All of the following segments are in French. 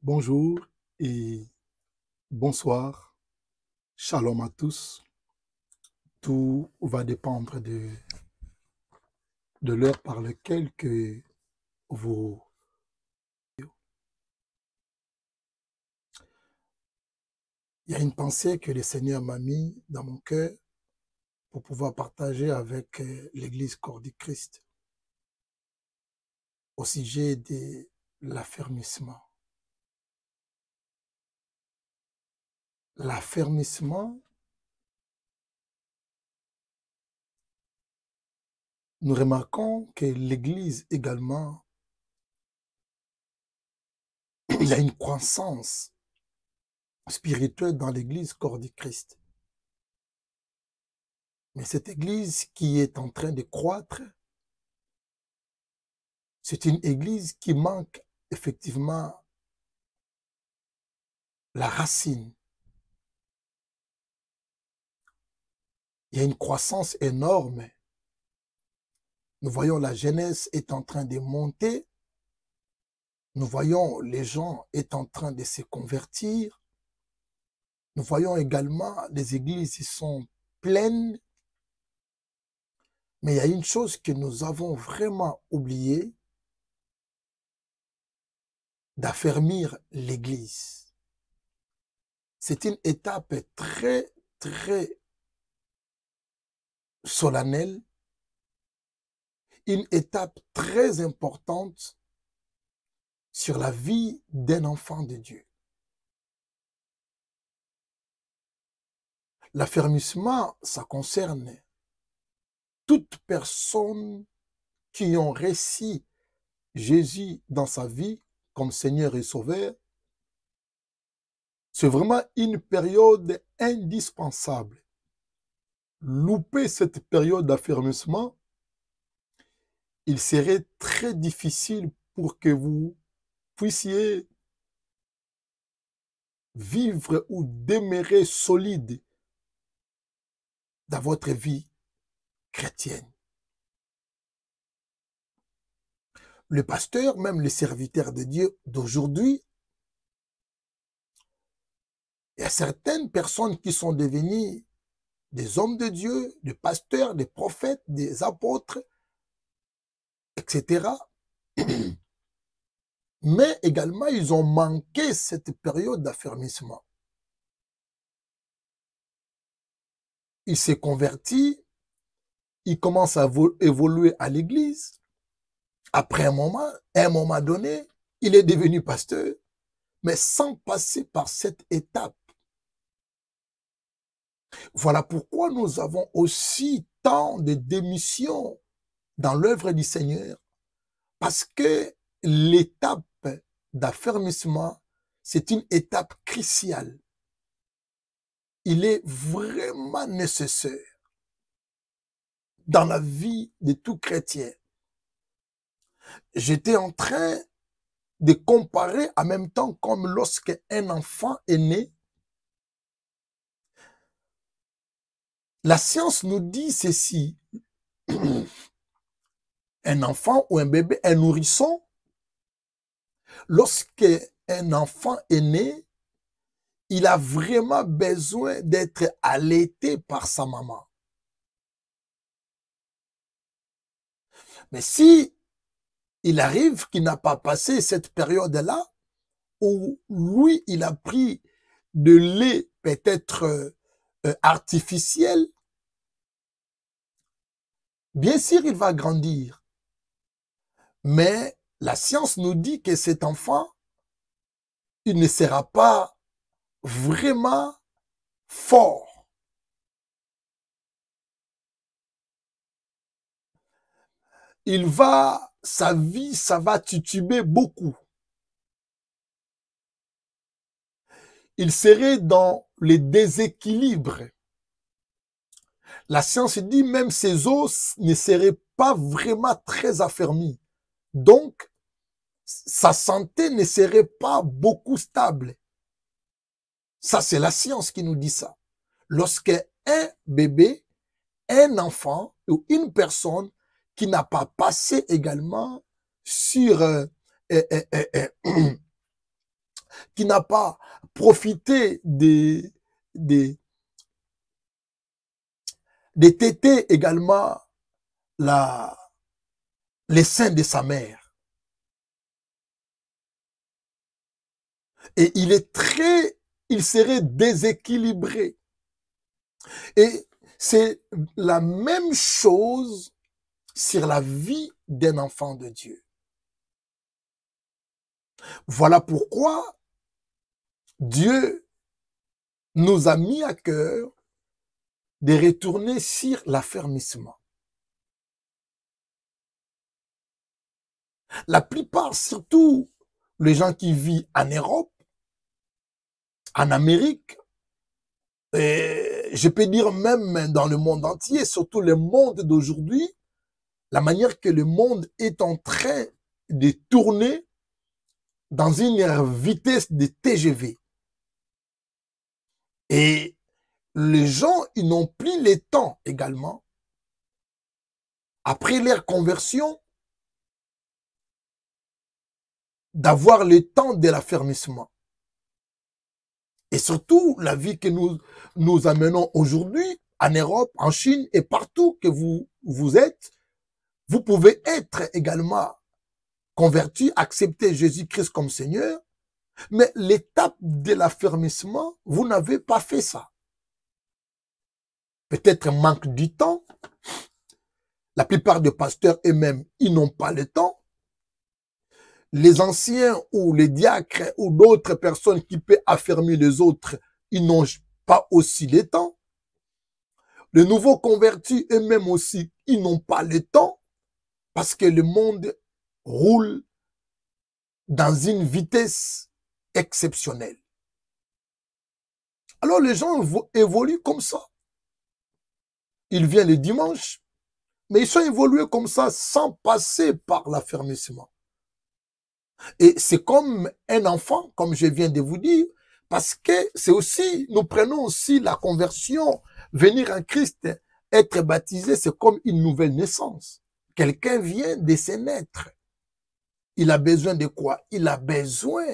Bonjour et bonsoir. Shalom à tous. Tout va dépendre de l'heure par laquelle que vous... Il y a une pensée que le Seigneur m'a mis dans mon cœur pour pouvoir partager avec l'Église Corps du Christ au sujet de l'affermissement. L'affermissement, nous remarquons que l'Église également, il y a une croissance spirituelle dans l'Église Corps du Christ. Mais cette Église qui est en train de croître, c'est une Église qui manque effectivement la racine. Il y a une croissance énorme. Nous voyons la jeunesse est en train de monter. Nous voyons les gens est en train de se convertir. Nous voyons également les églises qui sont pleines. Mais il y a une chose que nous avons vraiment oublié, d'affermir l'église. C'est une étape très, très solennelle, une étape très importante sur la vie d'un enfant de Dieu. L'affermissement, ça concerne toute personne qui ont reçu Jésus dans sa vie comme Seigneur et Sauveur. C'est vraiment une période indispensable. Louper cette période d'affermissement, il serait très difficile pour que vous puissiez vivre ou demeurer solide dans votre vie chrétienne. Le pasteur, même les serviteurs de Dieu d'aujourd'hui, il y a certaines personnes qui sont devenues des hommes de Dieu, des pasteurs, des prophètes, des apôtres, etc. Mais également, ils ont manqué cette période d'affermissement. Il s'est converti, il commence à évoluer à l'église. Après un moment donné, il est devenu pasteur, mais sans passer par cette étape. Voilà pourquoi nous avons aussi tant de démissions dans l'œuvre du Seigneur, parce que l'étape d'affermissement, c'est une étape cruciale. Il est vraiment nécessaire dans la vie de tout chrétien. J'étais en train de comparer en même temps comme lorsque un enfant est né. La science nous dit ceci. Un enfant ou un bébé, un nourrisson, lorsque un enfant est né, il a vraiment besoin d'être allaité par sa maman. Mais si il arrive qu'il n'a pas passé cette période-là, où lui, il a pris de lait peut-être artificiel, bien sûr, il va grandir. Mais la science nous dit que cet enfant, il ne sera pas vraiment fort. Sa vie, ça va tituber beaucoup. Il serait dans les déséquilibres. La science dit même ses os ne seraient pas vraiment très affermis. Donc, sa santé ne serait pas beaucoup stable. Ça, c'est la science qui nous dit ça. Lorsque un bébé, un enfant ou une personne qui n'a pas passé également sur qui n'a pas profité des tétés également les seins de sa mère. Et il serait déséquilibré. Et c'est la même chose sur la vie d'un enfant de Dieu. Voilà pourquoi Dieu nous a mis à cœur de retourner sur l'affermissement. La plupart, surtout les gens qui vivent en Europe, en Amérique, et je peux dire même dans le monde entier, surtout le monde d'aujourd'hui, la manière que le monde est en train de tourner dans une vitesse de TGV. Et les gens, ils n'ont plus le temps également, après leur conversion, d'avoir le temps de l'affermissement. Et surtout, la vie que nous amenons aujourd'hui, en Europe, en Chine et partout que vous êtes, vous pouvez être également converti, accepter Jésus-Christ comme Seigneur, mais l'étape de l'affermissement, vous n'avez pas fait ça. Peut-être manque du temps. La plupart des pasteurs eux-mêmes, ils n'ont pas le temps. Les anciens ou les diacres ou d'autres personnes qui peuvent affermir les autres, ils n'ont pas aussi le temps. Les nouveaux convertis eux-mêmes aussi, ils n'ont pas le temps parce que le monde roule dans une vitesse exceptionnelle. Alors les gens évoluent comme ça. Ils viennent le dimanche, mais ils sont évolués comme ça sans passer par l'affermissement. Et c'est comme un enfant, comme je viens de vous dire, parce que c'est aussi, nous prenons aussi la conversion, venir en Christ, être baptisé, c'est comme une nouvelle naissance. Quelqu'un vient de se naître. Il a besoin de quoi? Il a besoin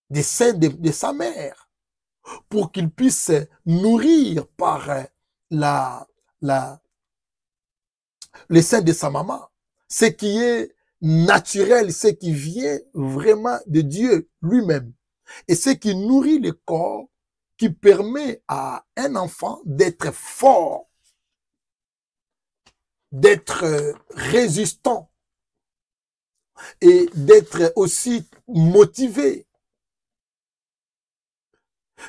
des seins de sa mère pour qu'il puisse nourrir par les seins de sa maman. Ce qui est naturel, ce qui vient vraiment de Dieu lui-même. Et ce qui nourrit le corps, qui permet à un enfant d'être fort, d'être résistant et d'être aussi motivé.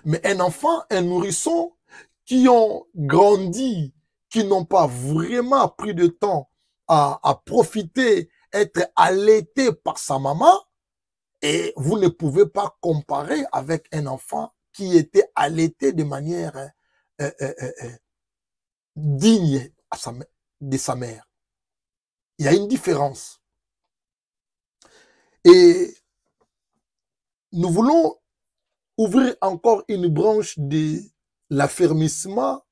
Mais un enfant, un nourrisson qui ont grandi, qui n'ont pas vraiment pris de temps à profiter, être allaité par sa maman, et vous ne pouvez pas comparer avec un enfant qui était allaité de manière digne de sa mère. Il y a une différence. Et nous voulons ouvrir encore une branche de l'affermissement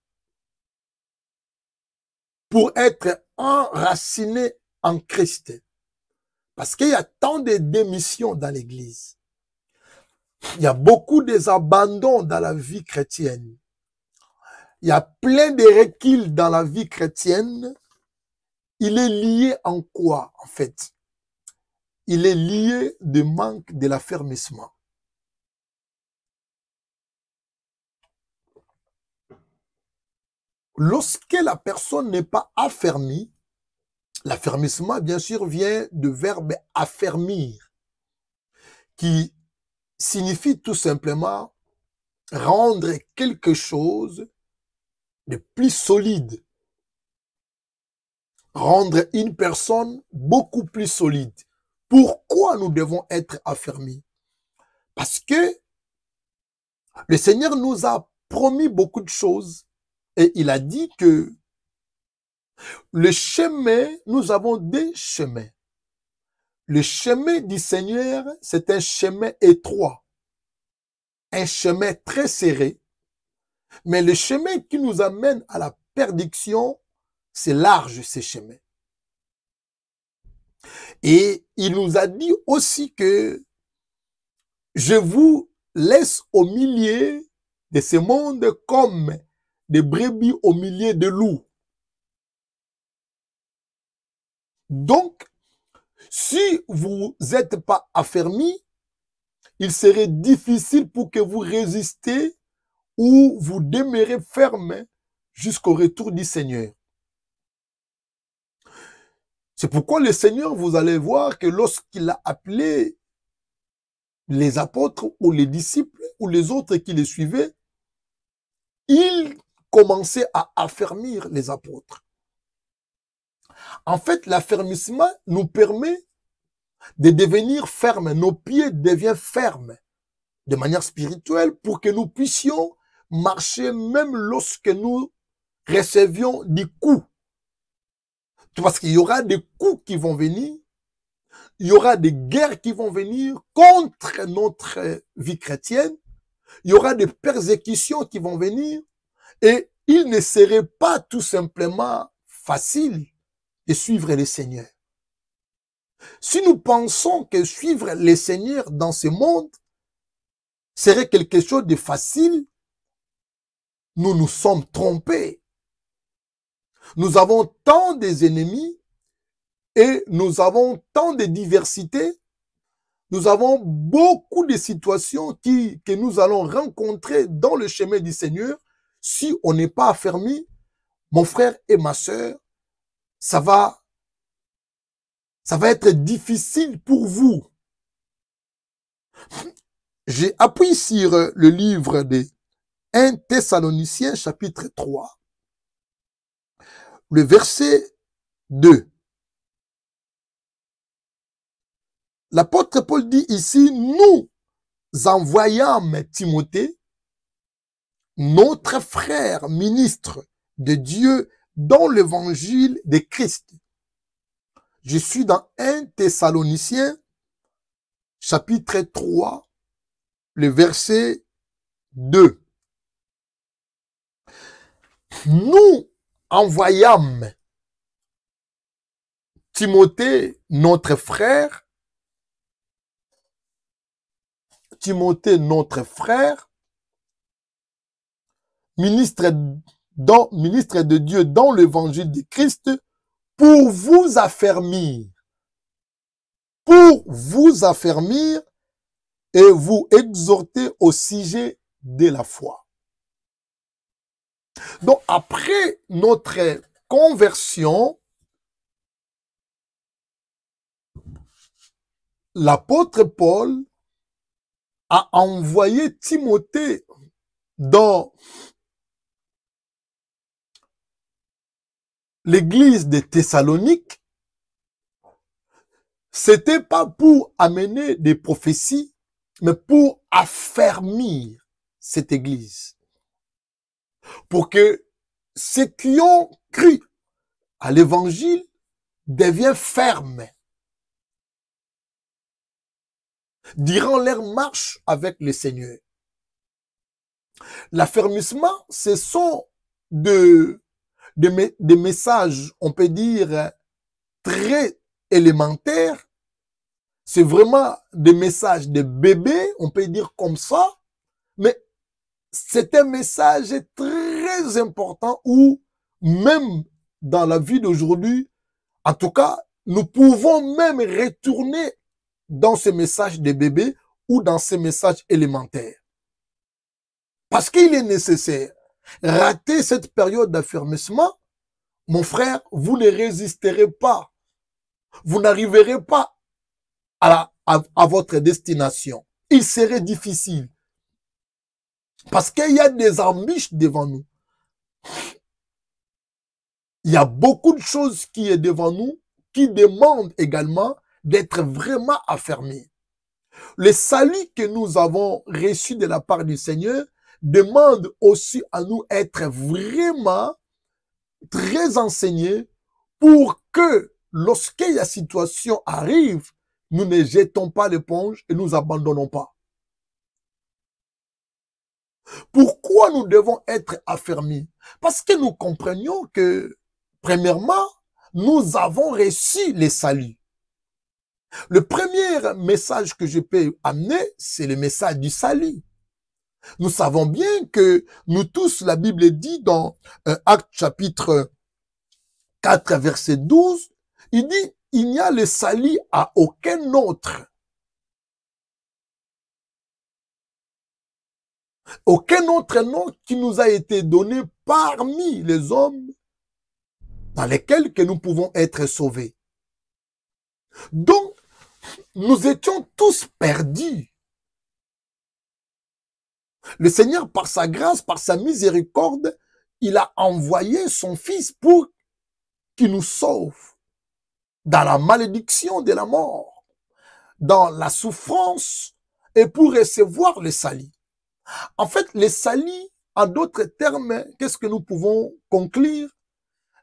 pour être enraciné en Christ. Parce qu'il y a tant de démissions dans l'Église. Il y a beaucoup d'abandons dans la vie chrétienne. Il y a plein de reculs dans la vie chrétienne. Il est lié en quoi, en fait? Il est lié de manque de l'affermissement. Lorsque la personne n'est pas affermie, l'affermissement, bien sûr, vient du verbe affermir, qui signifie tout simplement rendre quelque chose de plus solide. Rendre une personne beaucoup plus solide. Pourquoi nous devons être affermis? Parce que le Seigneur nous a promis beaucoup de choses et il a dit que le chemin, nous avons des chemins. Le chemin du Seigneur, c'est un chemin étroit, un chemin très serré, mais le chemin qui nous amène à la perdition, c'est large, ce chemin. Et il nous a dit aussi que je vous laisse au milieu de ce monde comme des brebis au milieu de loups. Donc, si vous n'êtes pas affermis, il serait difficile pour que vous résistiez ou vous demeurez ferme jusqu'au retour du Seigneur. C'est pourquoi le Seigneur, vous allez voir que lorsqu'il a appelé les apôtres ou les disciples ou les autres qui les suivaient, il commençait à affermir les apôtres. En fait, l'affermissement nous permet de devenir fermes. Nos pieds deviennent fermes de manière spirituelle pour que nous puissions marcher même lorsque nous recevions des coups. Parce qu'il y aura des coups qui vont venir, il y aura des guerres qui vont venir contre notre vie chrétienne, il y aura des persécutions qui vont venir et il ne serait pas tout simplement facile de suivre le Seigneur. Si nous pensons que suivre le Seigneur dans ce monde serait quelque chose de facile, nous nous sommes trompés. Nous avons tant d'ennemis et nous avons tant de diversité. Nous avons beaucoup de situations que nous allons rencontrer dans le chemin du Seigneur. Si on n'est pas affermi, mon frère et ma sœur, ça va être difficile pour vous. J'ai appuyé sur le livre de 1 Thessaloniciens chapitre 3, le verset 2. L'apôtre Paul dit ici, nous envoyâmes Timothée, notre frère ministre de Dieu dans l'évangile de Christ. Je suis dans 1 Thessaloniciens chapitre 3, le verset 2. Nous envoyâmes Timothée, notre frère, ministre de Dieu dans l'évangile de Christ, pour vous affermir et vous exhorter au sujet de la foi. Donc, après notre conversion, l'apôtre Paul a envoyé Timothée dans l'église de Thessalonique. C'était pas pour amener des prophéties, mais pour affermir cette église. Pour que ceux qui ont cru à l'évangile deviennent fermes durant leur marche avec le Seigneur. L'affermissement, ce sont des messages, on peut dire, très élémentaires. C'est vraiment des messages de bébé, on peut dire comme ça, mais c'est un message très important où, même dans la vie d'aujourd'hui, en tout cas, nous pouvons même retourner dans ces messages de bébé ou dans ces messages élémentaires. Parce qu'il est nécessaire. Rater cette période d'affermissement, mon frère, vous ne résisterez pas. Vous n'arriverez pas à votre destination. Il serait difficile. Parce qu'il y a des embûches devant nous. Il y a beaucoup de choses qui est devant nous, qui demandent également d'être vraiment affermis. Le salut que nous avons reçu de la part du Seigneur demande aussi à nous être vraiment très enseignés pour que lorsque la situation arrive, nous ne jetons pas l'éponge et nous abandonnons pas. Pourquoi nous devons être affermis? Parce que nous comprenions que, premièrement, nous avons reçu le salut. Le premier message que je peux amener, c'est le message du salut. Nous savons bien que nous tous, la Bible dit dans Actes chapitre 4, verset 12, il dit, il n'y a le salut à aucun autre. Aucun autre nom qui nous a été donné parmi les hommes dans lesquels que nous pouvons être sauvés. Donc, nous étions tous perdus. Le Seigneur, par sa grâce, par sa miséricorde, il a envoyé son Fils pour qu'il nous sauve dans la malédiction de la mort, dans la souffrance et pour recevoir le salut. En fait, le salut, en d'autres termes, qu'est-ce que nous pouvons conclure?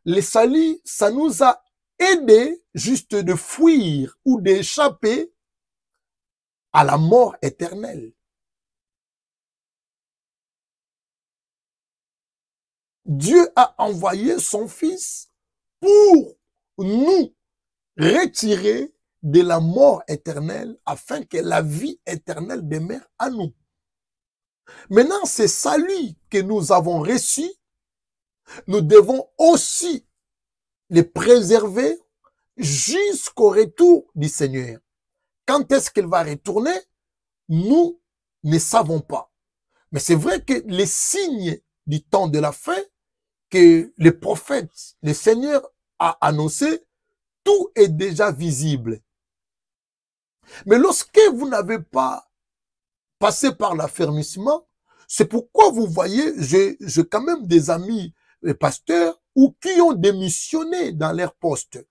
Le salut, ça nous a aidé juste de fuir ou d'échapper à la mort éternelle. Dieu a envoyé son Fils pour nous retirer de la mort éternelle afin que la vie éternelle demeure à nous. Maintenant, ce salut que nous avons reçu, nous devons aussi les préserver jusqu'au retour du Seigneur. Quand est-ce qu'il va retourner? Nous ne savons pas. Mais c'est vrai que les signes du temps de la fin, que les prophètes, le Seigneur a annoncé, tout est déjà visible. Mais lorsque vous n'avez pas passé par l'affermissement, c'est pourquoi vous voyez, j'ai quand même des amis pasteurs ou qui ont démissionné dans leur poste.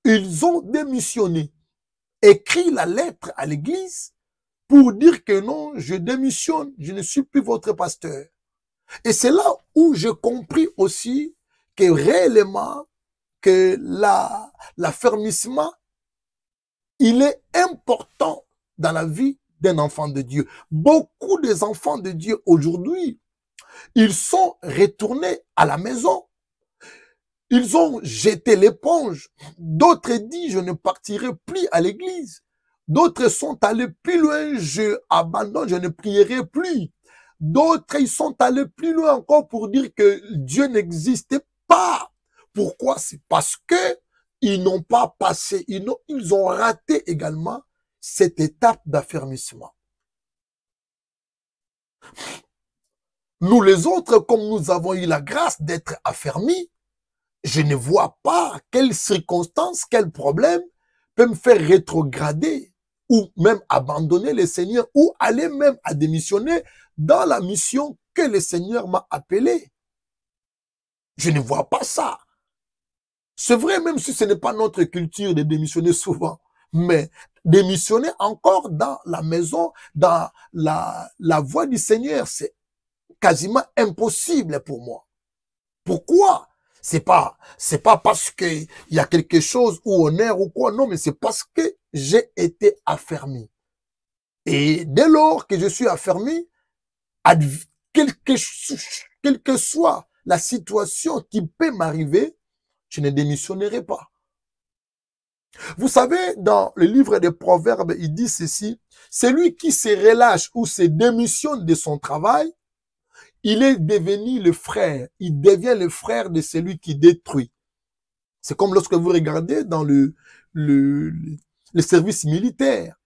Ils ont démissionné, écrit la lettre à l'église pour dire que non, je démissionne, je ne suis plus votre pasteur. Et c'est là où j'ai compris aussi que réellement, que l'affermissement, il est important dans la vie d'un enfant de Dieu. Beaucoup des enfants de Dieu aujourd'hui, ils sont retournés à la maison. Ils ont jeté l'éponge. D'autres disent, je ne partirai plus à l'église. D'autres sont allés plus loin, je abandonne, je ne prierai plus. D'autres, ils sont allés plus loin encore pour dire que Dieu n'existait pas. Pourquoi? C'est parce que ils n'ont pas passé, ils ont raté également cette étape d'affermissement. Nous les autres, comme nous avons eu la grâce d'être affermis, je ne vois pas quelles circonstances, quel problème peut me faire rétrograder ou même abandonner le Seigneur ou aller même à démissionner dans la mission que le Seigneur m'a appelée. Je ne vois pas ça. C'est vrai, même si ce n'est pas notre culture de démissionner souvent, mais démissionner encore dans la maison, dans la voie du Seigneur, c'est quasiment impossible pour moi. Pourquoi? C'est pas parce qu'il y a quelque chose ou honneur ou quoi, non, mais c'est parce que j'ai été affermi. Et dès lors que je suis affermi, quelle que soit la situation qui peut m'arriver, je ne démissionnerai pas. Vous savez, dans le livre des Proverbes, il dit ceci, celui qui se relâche ou se démissionne de son travail, il est devenu le frère, il devient le frère de celui qui détruit. C'est comme lorsque vous regardez dans le service militaire.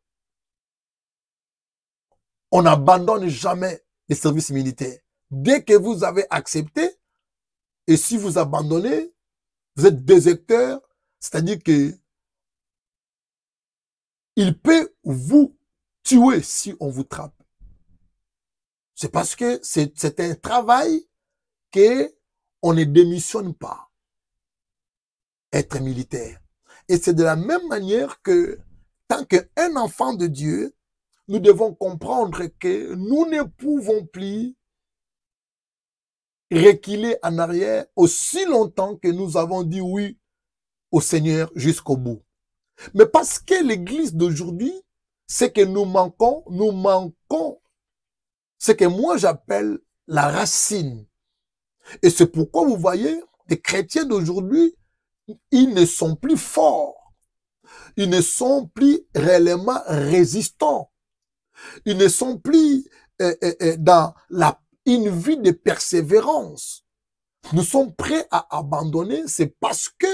On n'abandonne jamais le service militaire. Dès que vous avez accepté, et si vous abandonnez, vous êtes déserteur, c'est-à-dire que il peut vous tuer si on vous trappe. C'est parce que c'est un travail qu'on ne démissionne pas. Être militaire. Et c'est de la même manière que, tant qu'un enfant de Dieu, nous devons comprendre que nous ne pouvons plus reculer en arrière aussi longtemps que nous avons dit oui au Seigneur jusqu'au bout. Mais parce que l'église d'aujourd'hui, c'est que nous manquons ce que moi j'appelle la racine. Et c'est pourquoi vous voyez, les chrétiens d'aujourd'hui, ils ne sont plus forts. Ils ne sont plus réellement résistants. Ils ne sont plus dans une vie de persévérance. Nous sommes prêts à abandonner, c'est parce que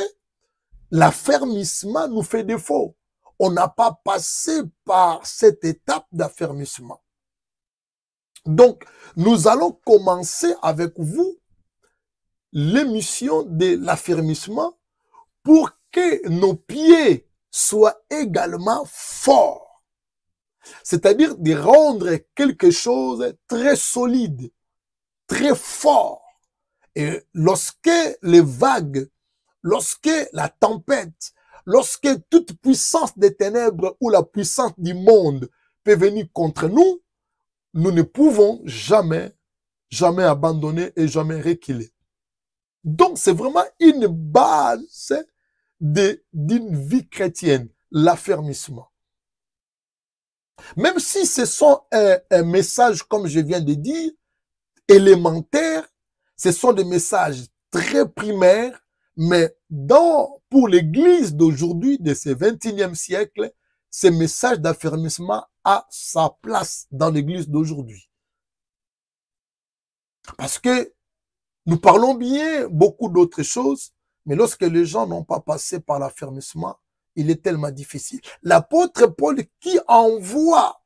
l'affermissement nous fait défaut. On n'a pas passé par cette étape d'affermissement. Donc, nous allons commencer avec vous l'émission de l'affermissement pour que nos pieds soient également forts. C'est-à-dire de rendre quelque chose très solide, très fort. Et lorsque les vagues, lorsque la tempête, lorsque toute puissance des ténèbres ou la puissance du monde peut venir contre nous, nous ne pouvons jamais abandonner et jamais reculer. Donc, c'est vraiment une base d'une vie chrétienne, l'affermissement. Même si ce sont un message, comme je viens de dire, élémentaire, ce sont des messages très primaires, mais pour l'Église d'aujourd'hui, de ce 21e siècle, ce message d'affermissement a sa place dans l'Église d'aujourd'hui. Parce que nous parlons bien beaucoup d'autres choses, mais lorsque les gens n'ont pas passé par l'affermissement, il est tellement difficile. L'apôtre Paul qui envoie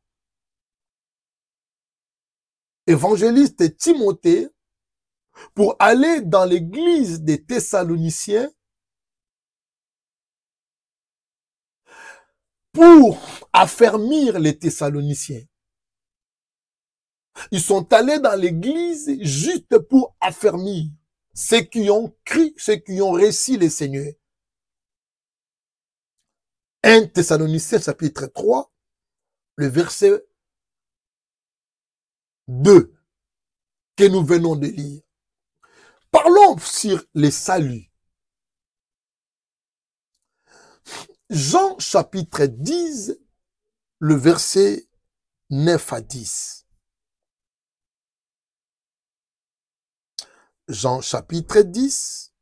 évangéliste Timothée pour aller dans l'église des Thessaloniciens pour affermir les Thessaloniciens. Ils sont allés dans l'église juste pour affermir ceux qui ont cru, ceux qui ont réussi le Seigneur. 1 Thessaloniciens chapitre 3, le verset 2 que nous venons de lire. Parlons sur les saluts. Jean chapitre 10, le verset 9 à 10. Jean chapitre 10,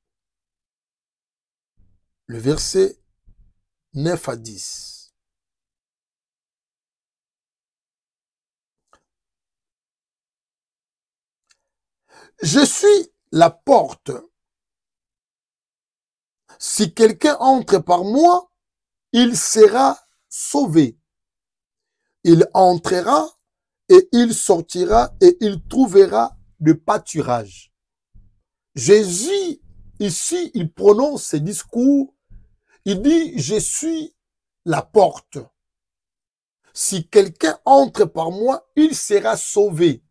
le verset 9 à 10. Je suis la porte. Si quelqu'un entre par moi, il sera sauvé. Il entrera et il sortira et il trouvera le pâturage. Jésus, ici, il prononce ce discours. Il dit, je suis la porte. Si quelqu'un entre par moi, il sera sauvé.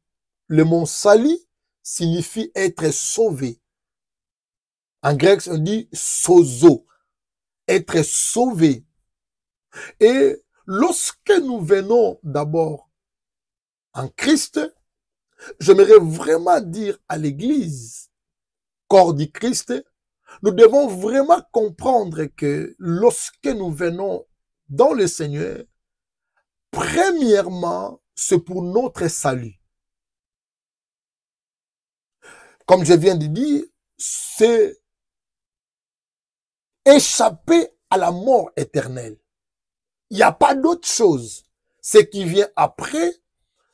Le mot salut signifie être sauvé. En grec, on dit sozo, être sauvé. Et lorsque nous venons d'abord en Christ, j'aimerais vraiment dire à l'Église, corps du Christ, nous devons vraiment comprendre que lorsque nous venons dans le Seigneur, premièrement, c'est pour notre salut. Comme je viens de dire, c'est échapper à la mort éternelle. Il n'y a pas d'autre chose. Ce qui vient après,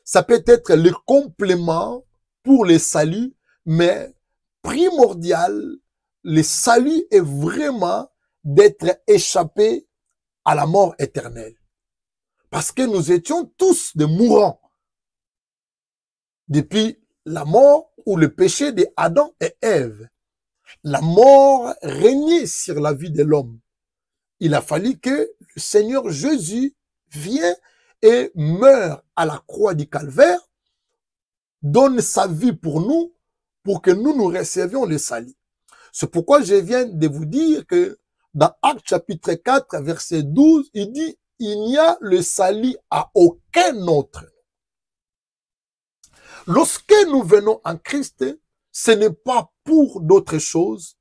ça peut être le complément pour le salut, mais primordial, le salut est vraiment d'être échappé à la mort éternelle. Parce que nous étions tous des mourants. Depuis la mort ou le péché d'Adam et Ève, la mort régnait sur la vie de l'homme. Il a fallu que le Seigneur Jésus vienne et meure à la croix du Calvaire, donne sa vie pour nous, pour que nous recevions le salut. C'est pourquoi je viens de vous dire que dans Actes chapitre 4, verset 12, il dit, il n'y a le salut à aucun autre. Lorsque nous venons en Christ, ce n'est pas pour d'autres choses.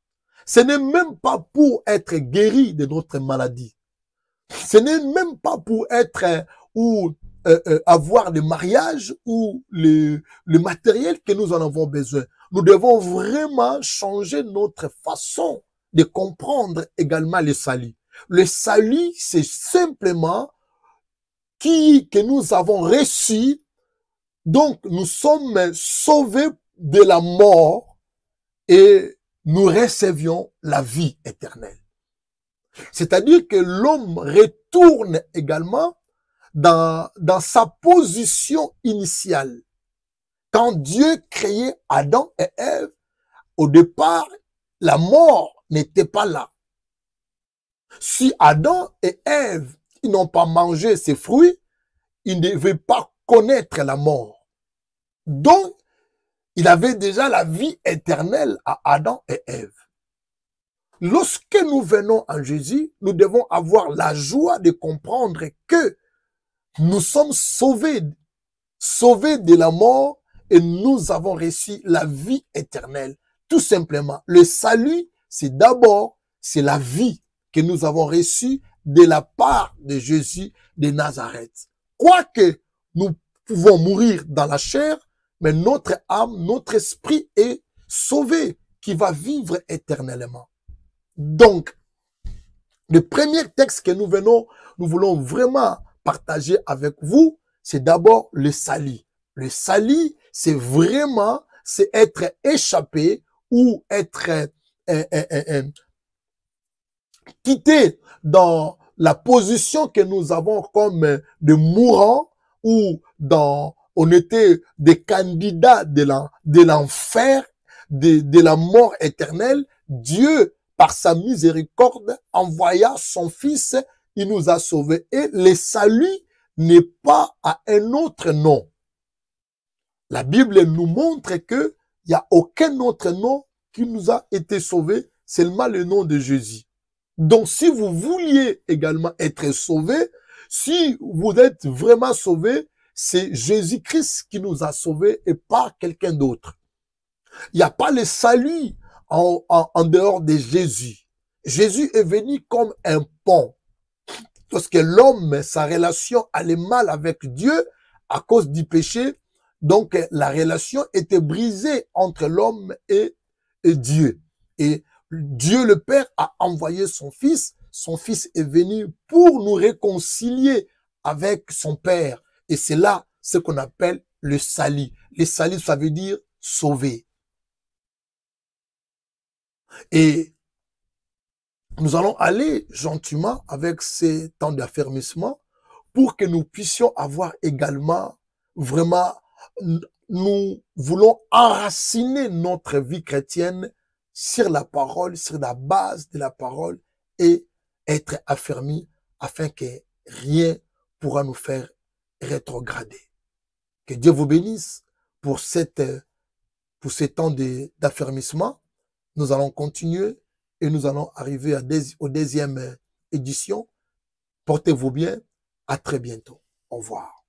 Ce n'est même pas pour être guéri de notre maladie. Ce n'est même pas pour être ou avoir le mariage ou le matériel que nous en avons besoin. Nous devons vraiment changer notre façon de comprendre également le salut. Le salut, c'est simplement que nous avons reçu. Donc, nous sommes sauvés de la mort et nous recevions la vie éternelle. C'est-à-dire que l'homme retourne également dans sa position initiale. Quand Dieu créait Adam et Ève, au départ, la mort n'était pas là. Si Adam et Ève ils n'ont pas mangé ces fruits, ils ne devaient pas connaître la mort. Donc, il avait déjà la vie éternelle à Adam et Ève. Lorsque nous venons en Jésus, nous devons avoir la joie de comprendre que nous sommes sauvés de la mort et nous avons reçu la vie éternelle. Tout simplement, le salut, c'est d'abord, c'est la vie que nous avons reçue de la part de Jésus de Nazareth. Quoique nous pouvons mourir dans la chair, mais notre âme, notre esprit est sauvé, qui va vivre éternellement. Donc, le premier texte que nous voulons vraiment partager avec vous, c'est d'abord le salut. Le salut, c'est vraiment, c'est être échappé ou être quitté dans la position que nous avons comme de mourants ou on était des candidats de l'enfer, de la mort éternelle. Dieu, par sa miséricorde, envoya son Fils, il nous a sauvés. Et le salut n'est pas à un autre nom. La Bible nous montre que il n'y a aucun autre nom qui nous a été sauvé, seulement le nom de Jésus. Donc, si vous vouliez également être sauvé, si vous êtes vraiment sauvé, c'est Jésus-Christ qui nous a sauvés et pas quelqu'un d'autre. Il n'y a pas le salut en dehors de Jésus. Jésus est venu comme un pont. Lorsque l'homme, sa relation allait mal avec Dieu à cause du péché, donc la relation était brisée entre l'homme et Dieu. Et Dieu le Père a envoyé son Fils est venu pour nous réconcilier avec son Père. Et c'est là ce qu'on appelle le salut. Le salut, ça veut dire sauver. Et nous allons aller gentiment avec ces temps d'affermissement pour que nous puissions avoir également vraiment, nous voulons enraciner notre vie chrétienne sur la parole, sur la base de la parole et être affermis afin que rien pourra nous faire rétrograder. Que Dieu vous bénisse pour ces temps d'affermissement. Nous allons continuer et nous allons arriver aux deuxième édition. Portez-vous bien. À très bientôt. Au revoir.